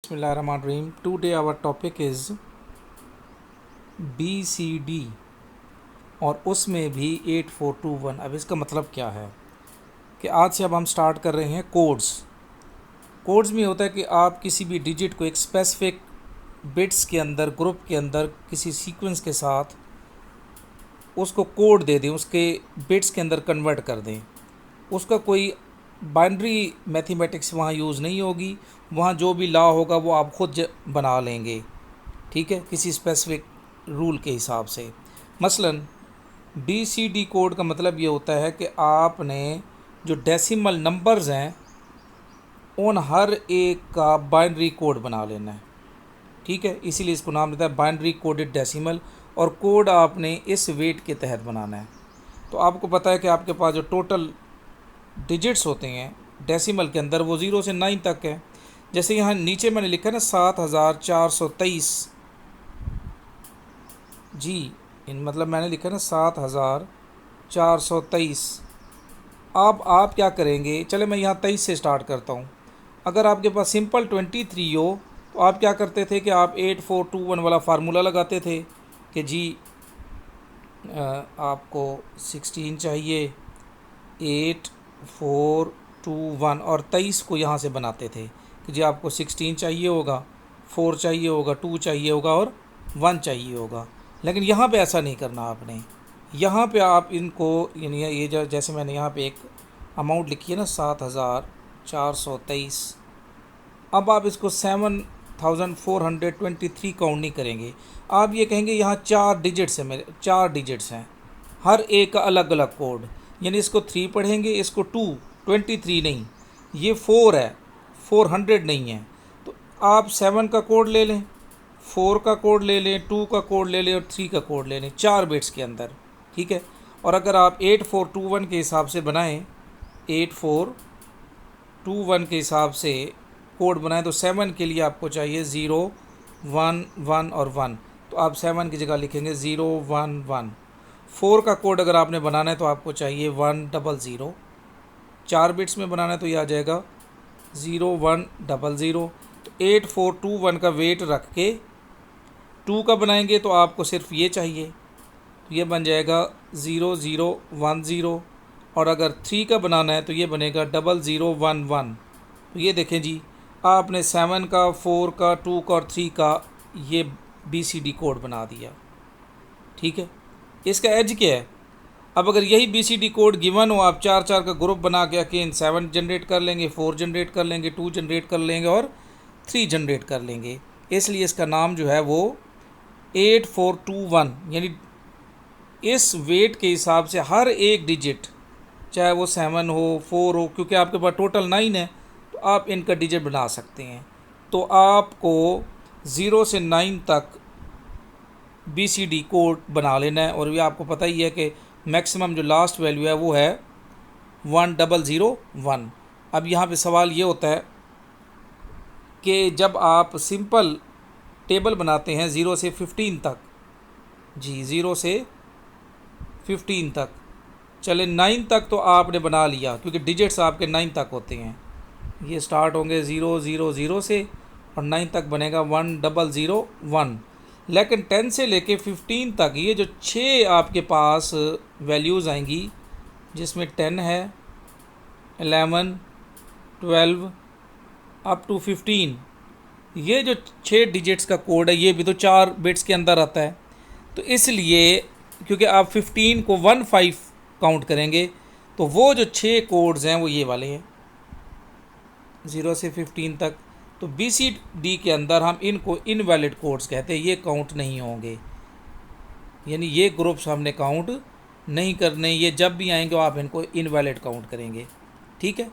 Bismillahirrahmanirrahim. Today our topic is BCD और उसमें भी 8421। अब इसका मतलब क्या है कि आज से अब हम स्टार्ट कर रहे हैं कोड्स में होता है कि आप किसी भी डिजिट को एक स्पेसिफिक बिट्स के अंदर, ग्रुप के अंदर किसी सीक्वेंस के साथ उसको कोड दे दें, उसके बिट्स के अंदर कन्वर्ट कर दें। उसका कोई बाइनरी मैथमेटिक्स वहाँ यूज़ नहीं होगी, वहाँ जो भी लॉ होगा वो आप खुद बना लेंगे, ठीक है, किसी स्पेसिफिक रूल के हिसाब से। मसलन BCD कोड का मतलब ये होता है कि आपने जो डेसिमल नंबर्स हैं उन हर एक का बाइनरी कोड बना लेना है, ठीक है। इसीलिए इसको नाम देता है बाइनरी कोडेड डेसिमल, और कोड आपने इस वेट के तहत बनाना है। तो आपको पता है कि आपके पास जो टोटल डिजिट्स होते हैं डेसिमल के अंदर वो 0 से 9 तक है। जैसे यहाँ नीचे मैंने लिखा है ना 7423 जी, मतलब मैंने लिखा है ना 7423। अब आप क्या करेंगे, चले मैं यहाँ 23 से स्टार्ट करता हूँ। अगर आपके पास सिंपल 23 हो तो आप क्या करते थे कि आप 8421 वाला फार्मूला लगाते थे कि जी आपको 16 चाहिए, 8421, और 23 को यहाँ से बनाते थे कि जी आपको 16 चाहिए होगा, 4 चाहिए होगा, 2 चाहिए होगा और 1 चाहिए होगा। लेकिन यहाँ पे ऐसा नहीं करना आपने। यहाँ पे आप इनको यानी ये जैसे मैंने यहाँ पे एक अमाउंट लिखी है ना 7423, अब आप इसको 7423 काउंट नहीं करेंगे। आप ये कहेंगे यहाँ 4 डिजिट्स हैं, मेरे 4 डिजिट्स हैं, हर एक का अलग अलग कोड। यानी इसको 3 पढ़ेंगे, इसको 2, 23 नहीं, ये 4 है, 400 नहीं है। तो आप 7 का कोड ले लें, 4 का कोड ले लें, 2 का कोड ले लें और 3 का कोड ले लें, 4 बिट्स के अंदर, ठीक है। और अगर आप 8421 के हिसाब से बनाएं, 8421 के हिसाब से कोड बनाएं तो 7 के लिए आपको चाहिए 0, 1, 1 और 1। तो आप 7 की जगह लिखेंगे 0, 1, 1। 4 का कोड अगर आपने बनाना है तो आपको चाहिए 100। 4 बिट्स में बनाना है तो ये आ जाएगा 0100। तो 8421 का वेट रख के 2 का बनाएंगे तो आपको सिर्फ ये चाहिए, तो ये बन जाएगा 0010। और अगर 3 का बनाना है तो ये बनेगा 0011। तो ये देखें जी, आपने 7 का, 4 का, 2 का और 3 का ये BCD कोड बना दिया, ठीक है। इसका एज क्या है, अब अगर यही BCD कोड गिवन हो, आप 4 का ग्रुप बना के अगेन 7 जनरेट कर लेंगे, 4 जनरेट कर लेंगे, 2 जनरेट कर लेंगे और 3 जनरेट कर लेंगे। इसलिए इसका नाम जो है वो 8421, यानी इस वेट के हिसाब से हर एक डिजिट, चाहे वो 7 हो, 4 हो, क्योंकि आपके पास टोटल 9 है तो आप इनका डिजिट बना सकते हैं। तो आपको 0 से 9 तक BCD कोड बना लेना है, और ये आपको पता ही है कि मैक्सिमम जो लास्ट वैल्यू है वो है 1001। अब यहाँ पे सवाल ये होता है कि जब आप सिंपल टेबल बनाते हैं 0 से 15 तक, जी 0 से 15 तक, चले 9 तक तो आपने बना लिया क्योंकि डिजिट्स आपके 9 तक होते हैं। ये स्टार्ट होंगे 000 से और 9 तक बनेगा 1001। लेकिन 10 से लेके 15 तक ये जो 6 आपके पास वैल्यूज़ आएंगी, जिसमें 10 है, 11, 12 अप टू 15, ये जो 6 डिजिट्स का कोड है ये भी तो 4 बिट्स के अंदर आता है। तो इसलिए क्योंकि आप 15 को 15 काउंट करेंगे तो वो जो 6 कोड्स हैं वो ये वाले हैं 0 से 15 तक। तो BCD के अंदर हम इनको इनवैलिड कोड्स कहते हैं, ये काउंट नहीं होंगे, यानी ये ग्रुप्स हमने काउंट नहीं करने, ये जब भी आएंगे आप इनको इनवैलिड काउंट करेंगे, ठीक है।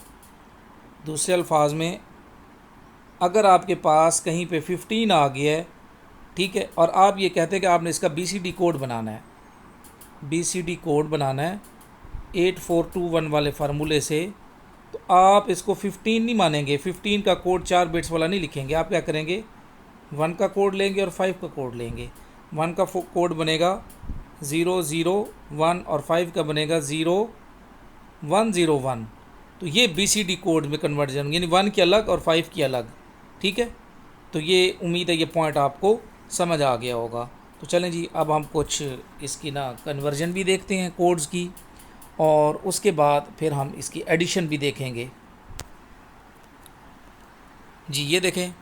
दूसरे अल्फाज में अगर आपके पास कहीं पे 15 आ गया है, ठीक है, और आप ये कहते हैं कि आपने इसका BCD कोड बनाना है, BCD कोड बनाना है 8421 वाले फार्मूले से, तो आप इसको 15 नहीं मानेंगे, 15 का कोड 4 बिट्स वाला नहीं लिखेंगे। आप क्या करेंगे, 1 का कोड लेंगे और 5 का कोड लेंगे। 1 का कोड बनेगा 001 और 5 का बनेगा 0101। तो ये BCD कोड में कन्वर्जन, यानी 1 की अलग और 5 की अलग, ठीक है। तो ये उम्मीद है ये पॉइंट आपको समझ आ गया होगा। तो चलें जी, अब हम कुछ इसकी ना कन्वर्जन भी देखते हैं कोड्स की, और उसके बाद फिर हम इसकी एडिशन भी देखेंगे। जी ये देखें,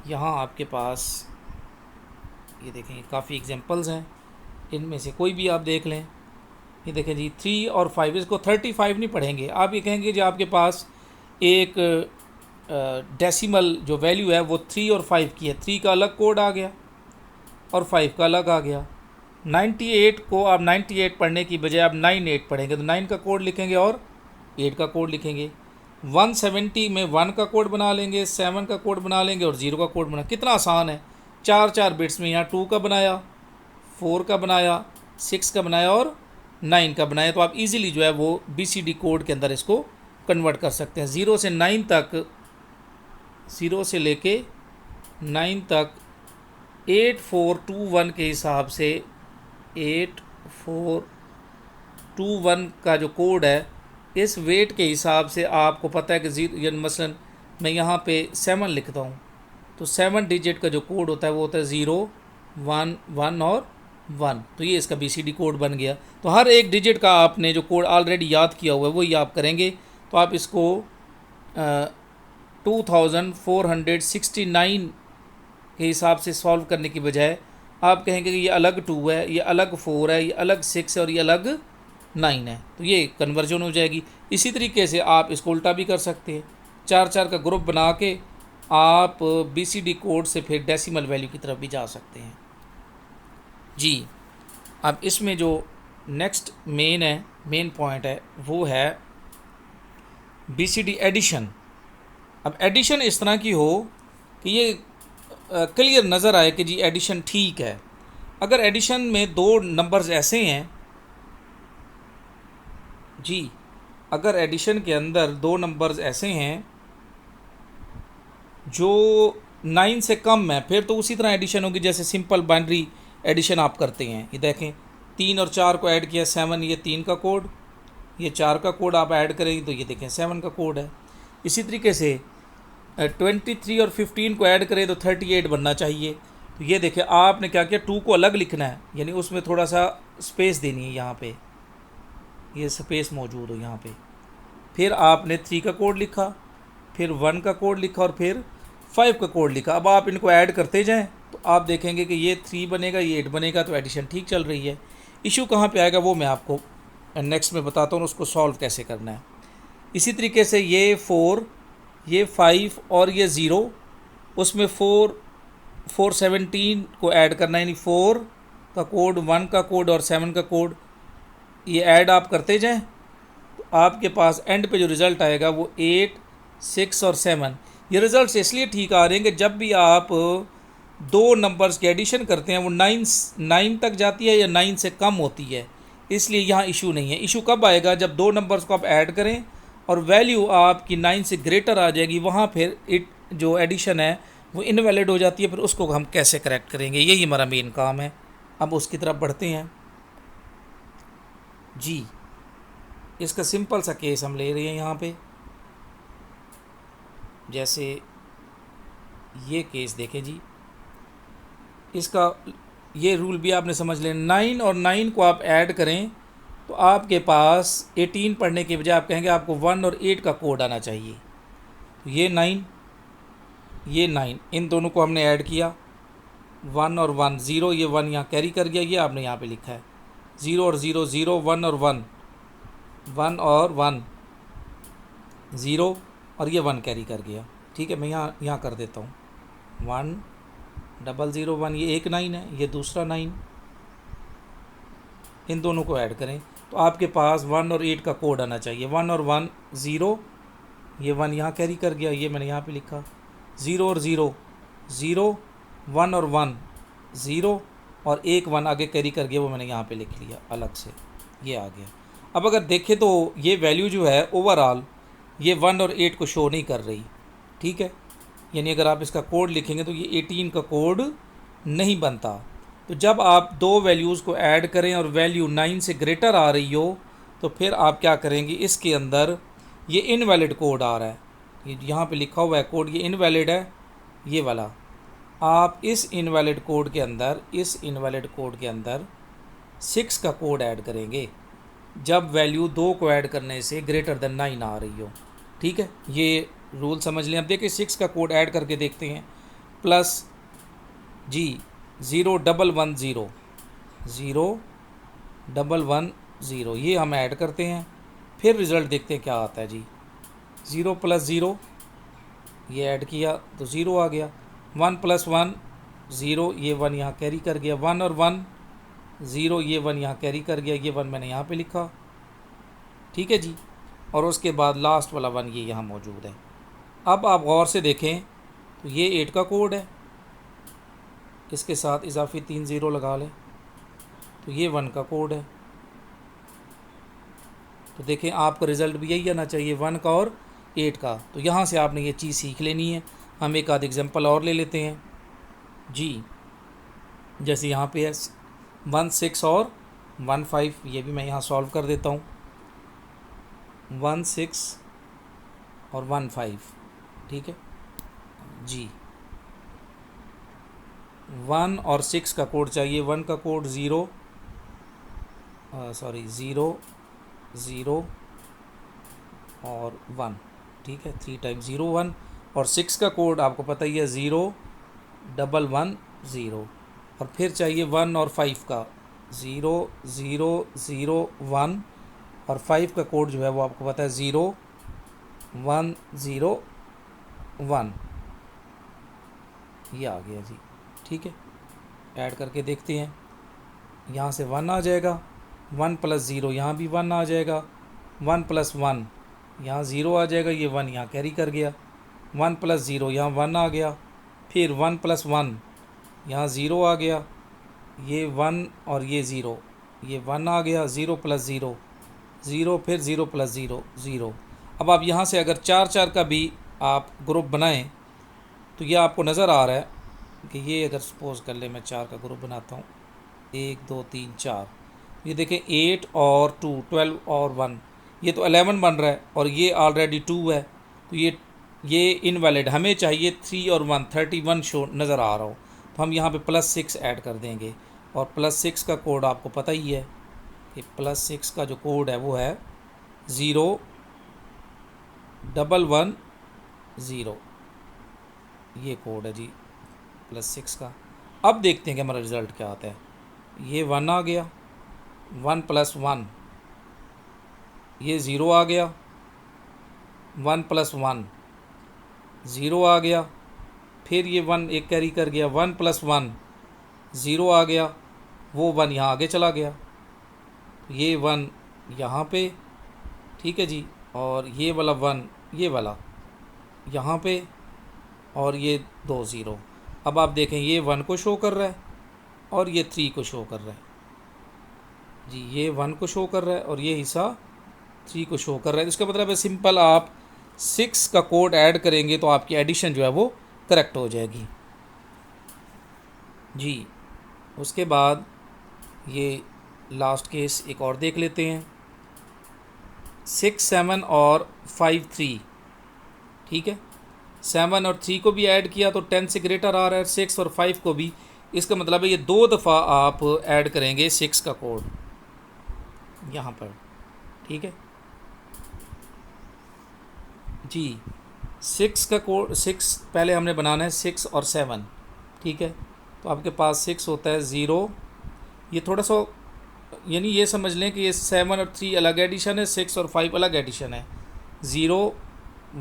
यहाँ आपके पास ये देखें काफ़ी एग्जांपल्स हैं, इनमें से कोई भी आप देख लें। ये देखें जी 3 और 5, इसको 35 नहीं पढ़ेंगे, आप ये कहेंगे जो आपके पास एक डेसिमल जो वैल्यू है वो 3 और 5 की है, 3 का अलग कोड आ गया और 5 का अलग आ गया। 98 को आप 98 पढ़ने की बजाय आप 98 पढ़ेंगे, तो 9 का कोड लिखेंगे और 8 का कोड लिखेंगे। 170 में 1 का कोड बना लेंगे, 7 का कोड बना लेंगे और 0 का कोड बना। कितना आसान है, 4 बिट्स में यहाँ 2 का बनाया, 4 का बनाया, 6 का बनाया और 9 का बनाया। तो आप इजीली जो है वो BCD कोड के अंदर इसको कन्वर्ट कर सकते हैं। 0 से 9 तक, 0 से लेके 9 तक 8421 के हिसाब से 8421 का जो कोड है, इस वेट के हिसाब से आपको पता है कि मसलन मैं यहाँ पे 7 लिखता हूँ, तो 7 डिजिट का जो कोड होता है वो होता है 0 1 1 और 1। तो ये इसका BCD कोड बन गया। तो हर एक डिजिट का आपने जो कोड ऑलरेडी याद किया हुआ है वही आप करेंगे। तो आप इसको 2469 के हिसाब से सॉल्व करने की बजाय आप कहेंगे कि ये अलग 2 है, ये अलग 4 है, ये अलग 6 है और ये अलग 9 है। तो ये कन्वर्जन हो जाएगी। इसी तरीके से आप इसको उल्टा भी कर सकते हैं, 4 का ग्रुप बना के आप BCD कोड से फिर डेसिमल वैल्यू की तरफ भी जा सकते हैं। जी अब इसमें जो नेक्स्ट मेन पॉइंट है वो है BCD एडिशन। अब एडिशन इस तरह की हो कि ये क्लियर नज़र आए कि जी एडिशन ठीक है। अगर एडिशन में 2 नंबर्स ऐसे हैं जी, अगर एडिशन के अंदर 2 नंबर्स ऐसे हैं जो 9 से कम है, फिर तो उसी तरह एडिशन होगी जैसे सिंपल बाइनरी एडिशन आप करते हैं। ये देखें 3 और 4 को ऐड किया 7, ये 3 का कोड, ये 4 का कोड आप ऐड करेंगे तो ये देखें 7 का कोड है। इसी तरीके से 23 और 15 को ऐड करें तो 38 बनना चाहिए। तो ये देखें आपने क्या किया, 2 को अलग लिखना है, यानी उसमें थोड़ा सा स्पेस देनी है, यहाँ पे ये स्पेस मौजूद हो यहाँ पे। फिर आपने 3 का कोड लिखा, फिर 1 का कोड लिखा और फिर 5 का कोड लिखा। अब आप इनको ऐड करते जाएं तो आप देखेंगे कि ये 3 बनेगा, ये 8 बनेगा, तो एडिशन ठीक चल रही है। इशू कहाँ पे आएगा वो मैं आपको नेक्स्ट में बताता हूँ, उसको सॉल्व कैसे करना है। इसी तरीके से ये 4, ये 5 और ये 0, उसमें 417 को ऐड करना है, यानी 4 का कोड, 1 का कोड और 7 का कोड, ये ऐड आप करते जाएं तो आपके पास एंड पे जो रिज़ल्ट आएगा वो 8, 6 और 7। ये रिज़ल्ट इसलिए ठीक आ रहे हैं कि जब भी आप 2 नंबर्स की एडिशन करते हैं वो 9 तक जाती है या 9 से कम होती है, इसलिए यहाँ इशू नहीं है। इशू कब आएगा, जब 2 नंबर्स को आप ऐड करें और वैल्यू आपकी 9 से ग्रेटर आ जाएगी, वहाँ फिर जो एडिशन है वो इनवैलिड हो जाती है। फिर उसको हम कैसे करेक्ट करेंगे, यही हमारा मेन काम है। अब उसकी तरफ बढ़ते हैं जी। इसका सिंपल सा केस हम ले रहे हैं यहाँ पे, जैसे ये केस देखें जी, इसका ये रूल भी आपने समझ लें। 9 और 9 को आप ऐड करें तो आपके पास 18 पढ़ने के बजाय आप कहेंगे आपको 1 और 8 का कोड आना चाहिए। तो ये 9, ये 9, इन दोनों को हमने ऐड किया, 1 और 1, 0, ये 1 यहाँ कैरी कर गया, ये आपने यहाँ पे लिखा है 0 और 0, 0, 1 और 1, 1 और 1, 0 और ये 1 कैरी कर गया। ठीक है, मैं यहाँ कर देता हूँ 1 0 0 1, ये एक 9 है, ये दूसरा 9, इन दोनों को ऐड करें तो आपके पास 1 और 8 का कोड आना चाहिए। 1 और 1, 0, ये 1 यहाँ कैरी कर गया, ये मैंने यहाँ पे लिखा 0 और 0, 0, 1 और 1, 0 और एक 1 आगे कैरी कर गया, वो मैंने यहाँ पे लिख लिया अलग से, ये आ गया। अब अगर देखें तो ये वैल्यू जो है ओवरऑल ये 1 और 8 को शो नहीं कर रही। ठीक है, यानी अगर आप इसका कोड लिखेंगे तो ये 18 का कोड नहीं बनता। तो जब आप 2 वैल्यूज़ को ऐड करें और वैल्यू 9 से ग्रेटर आ रही हो तो फिर आप क्या करेंगे, इसके अंदर ये इनवैलिड कोड आ रहा है, ये यहाँ पे लिखा हुआ है कोड, ये इनवैलिड है, ये वाला, आप इस इनवैलिड कोड के अंदर 6 का कोड ऐड करेंगे जब वैल्यू 2 को ऐड करने से ग्रेटर देन 9 आ रही हो। ठीक है, ये रूल समझ लें। अब देखिए 6 का कोड ऐड करके देखते हैं। प्लस जी 0110 0110 ये हम ऐड करते हैं, फिर रिज़ल्ट देखते हैं क्या आता है जी। 0 + 0 ये ऐड किया तो 0 आ गया। 1 + 1 0, ये 1 यहाँ कैरी कर गया। 1 और 1 0, ये 1 यहाँ कैरी कर गया, ये 1 मैंने यहाँ पे लिखा। ठीक है जी, और उसके बाद लास्ट वाला 1 ये यहाँ मौजूद है। अब आप गौर से देखें तो ये 8 का कोड है, इसके साथ इजाफी 3 0 लगा लें तो ये 1 का कोड है। तो देखें आपका रिज़ल्ट भी यही आना चाहिए, 1 का और 8 का। तो यहाँ से आपने ये चीज़ सीख लेनी है। हम एक आध एग्जांपल और ले लेते हैं जी। जैसे यहाँ पे है 1 6 और 1 5, ये भी मैं यहाँ सॉल्व कर देता हूँ। 1 6 और 1 5, ठीक है जी। 1 और 6 का कोड चाहिए। 1 का कोड 0 0 0 और 1, ठीक है, 3 टाइम 0 1। और 6 का कोड आपको पता ही है 0 1 1 0। और फिर चाहिए 1 और 5 का 0 0 0 1। और 5 का कोड जो है वो आपको पता है 0 1 0 1। ये आ गया जी। ठीक है, ऐड करके देखते हैं। यहाँ से 1 आ जाएगा, 1 + 0 यहाँ भी 1 आ जाएगा, 1 + 1 यहाँ 0 आ जाएगा, ये 1 यहाँ कैरी कर गया। 1 + 0 यहाँ 1 आ गया, फिर 1 + 1 यहाँ 0 आ गया, ये 1 और ये 0, ये 1 आ गया। 0 + 0 0, फिर 0 + 0 0। अब आप यहाँ से अगर 4 4 का भी आप ग्रुप बनाएं तो ये आपको नज़र आ रहा है कि ये अगर सपोज़ कर ले मैं 4 का ग्रुप बनाता हूँ, 1 2 3 4, ये देखें 8 और 2 12 और 1, ये तो 11 बन रहा है और ये ऑलरेडी 2 है। तो ये इनवैलिड, हमें चाहिए 3 और 1 31 शो नज़र आ रहा हो। तो हम यहाँ पे +6 ऐड कर देंगे। और +6 का कोड आपको पता ही है कि +6 का जो कोड है वो है 0 1 1 0। ये कोड है जी +6 का। अब देखते हैं कि हमारा रिज़ल्ट क्या आता है। ये 1 आ गया, 1 + 1 ये 0 आ गया, 1 + 1 0 आ गया, फिर ये 1 एक कैरी कर गया, 1 + 1 0 आ गया, वो 1 यहाँ आगे चला गया, ये 1 यहाँ पे, ठीक है जी। और ये वाला 1 ये वाला यहाँ पे, और ये 2 0। अब आप देखें ये 1 को शो कर रहा है और ये 3 को शो कर रहा है जी। ये 1 को शो कर रहा है और ये हिस्सा 3 को शो कर रहा है। तो इसका मतलब है सिंपल आप 6 का कोड ऐड करेंगे तो आपकी एडिशन जो है वो करेक्ट हो जाएगी जी। उसके बाद ये लास्ट केस एक और देख लेते हैं। 6 7 और 5 3, ठीक है। 7 और 3 को भी ऐड किया तो 10 से ग्रेटर आ रहा है, 6 और 5 को भी। इसका मतलब है ये 2 दफ़ा आप ऐड करेंगे 6 का कोड यहाँ पर, ठीक है जी। 6 का कोड 6 पहले हमने बनाना है 6 और 7, ठीक है। तो आपके पास 6 होता है 0, ये थोड़ा सा यानी ये समझ लें कि ये 7 और 3 अलग एडिशन है, 6 और 5 अलग एडिशन है। 0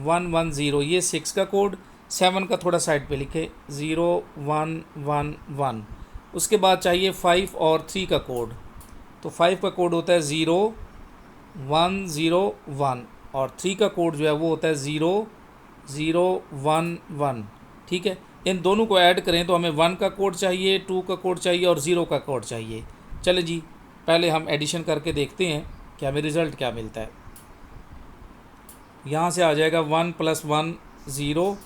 1 1 0 ये 6 का कोड, 7 का थोड़ा साइड पे लिखे 0 1 1 1। उसके बाद चाहिए 5 और 3 का कोड। तो 5 का कोड होता है 0 1 0 1 और 3 का कोड जो है वो होता है 0 0 1 1, ठीक है। इन दोनों को ऐड करें तो हमें 1 का कोड चाहिए, 2 का कोड चाहिए और 0 का कोड चाहिए। चलें जी, पहले हम एडिशन करके देखते हैं कि हमें रिज़ल्ट क्या मिलता है। यहाँ से आ जाएगा 1 + 1 0,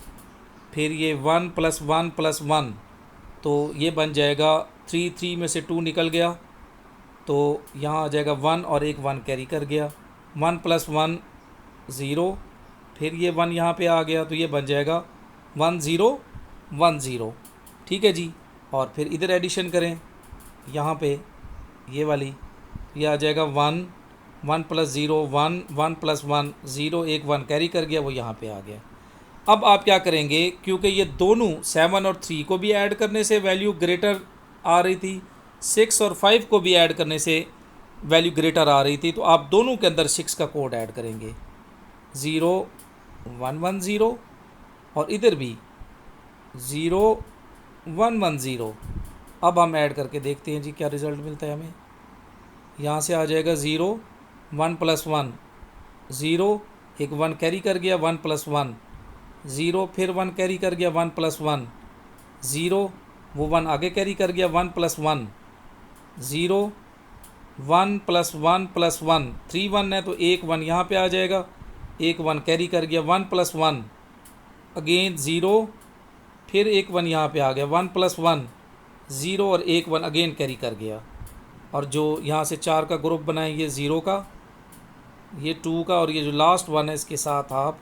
फिर ये 1 + 1 + 1, तो ये बन जाएगा 3 3 में से 2 निकल गया, तो यहाँ आ जाएगा 1 और एक 1 कैरी कर गया। 1 + 1 0, फिर ये 1 यहाँ पे आ गया तो ये बन जाएगा 1 0 1 0, ठीक है जी। और फिर इधर एडिशन करें, यहाँ पे ये वाली, ये आ जाएगा 1 1 + 0 1 1 + 1 0, एक 1 कैरी कर गया, वो यहाँ पे आ गया। अब आप क्या करेंगे, क्योंकि ये दोनों 7 और 3 को भी ऐड करने से वैल्यू ग्रेटर आ रही थी, 6 और 5 को भी ऐड करने से वैल्यू ग्रेटर आ रही थी, तो आप दोनों के अंदर 6 का कोड ऐड करेंगे, 0 1 1 0, और इधर भी 0 1 1 0। अब हम ऐड करके देखते हैं जी क्या रिज़ल्ट मिलता है हमें। यहाँ से आ जाएगा 0 1 + 1 0, एक 1 कैरी कर गया, 1 + 1 0, फिर 1 कैरी कर गया, 1 + 1 0, वो 1 आगे कैरी कर गया, 1 + 1 0, 1 + 1 + 1 3 1 है, तो एक 1 यहाँ पे आ जाएगा, एक 1 कैरी कर गया, 1 + 1 अगेन 0, फिर एक 1 यहाँ पे आ गया, 1 + 1 0, और एक 1 अगेन कैरी कर गया। और जो यहाँ से 4 का ग्रुप बनाएंगे, 0 का, ये 2 का, और ये जो लास्ट 1 है इसके साथ आप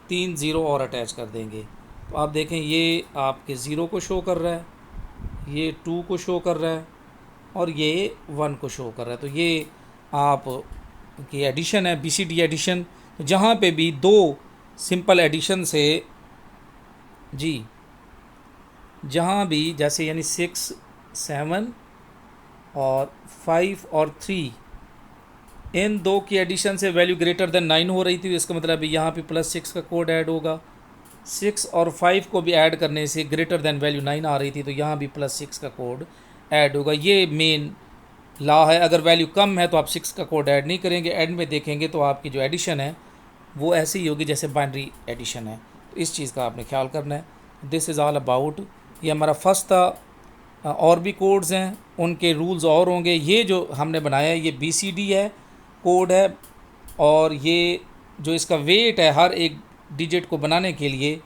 3 0 और अटैच कर देंगे। तो आप देखें ये आपके 0 को शो कर रहा है, ये 2 को शो कर रहा है, और ये 1 को शो कर रहा है। तो ये आप की एडिशन है, BCD एडिशन। जहाँ पे भी दो सिंपल एडिशन से जी, जहाँ भी जैसे यानी 6 7 और 5 और 3, इन दो की एडिशन से वैल्यू ग्रेटर देन 9 हो रही थी, तो इसका मतलब यहाँ पे +6 का कोड ऐड होगा। 6 और 5 को भी ऐड करने से ग्रेटर देन वैल्यू 9 आ रही थी, तो यहाँ भी +6 का कोड ऐड होगा। ये मेन लॉ है। अगर वैल्यू कम है तो आप 6 का कोड ऐड नहीं करेंगे, एंड में देखेंगे तो आपकी जो एडिशन है वो ऐसी ही होगी जैसे बाइनरी एडिशन है। तो इस चीज़ का आपने ख्याल करना है। दिस इज़ ऑल अबाउट, ये हमारा फर्स्ट था। और भी कोड्स हैं, उनके रूल्स और होंगे। ये जो हमने बनाया है ये BCD है, कोड है, और ये जो इसका वेट है हर एक डिजिट को बनाने के लिए,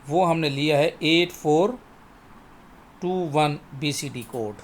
वो हमने लिया है 8421 BCD कोड।